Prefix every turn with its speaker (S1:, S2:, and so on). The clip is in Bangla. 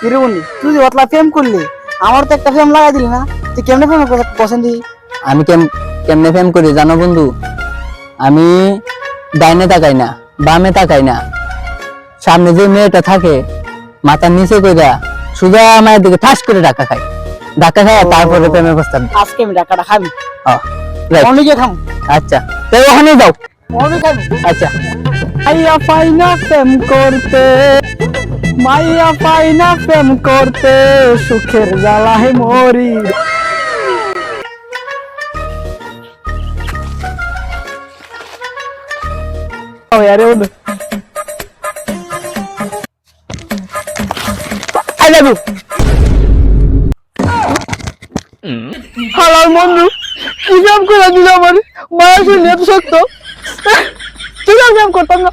S1: কিরে বন্ধু তুই যে অতলা প্রেম করলি আমার তো একটা প্রেম লাগাই দিলি না তুই কেমনে প্রেম পছন্দ?
S2: আমি কেমনে প্রেম করি জানো বন্ধু? আমি ডাইনে তাকাই না, বামে তাকাই না, সামনে যে মেয়েটা থাকে মাথার নিচে কইরা সুজা মায়ের দিকে ঠাস করে ধাক্কা খাই তারপরে প্রেমের প্রস্তাব দিই।
S1: আজকে আমি টাকাটা খাবি
S2: হ্যাঁ, right.
S1: অনেকে খাম
S2: আচ্ছা তাই ওখানে যাও।
S1: অনেক খাবি।
S2: আচ্ছা
S1: মাইয়া পাইনা প্রেম করতে, মাইয়া পাইনা প্রেম করতে, সুখের জ্বালায় মরি। আরে বন্ধু আই লাভ ইউ। হালাল বন্ধু কি প্রেম করে দিল আমার মায়ের শুনে এত শক্ত, তুই প্রেম করতাম না।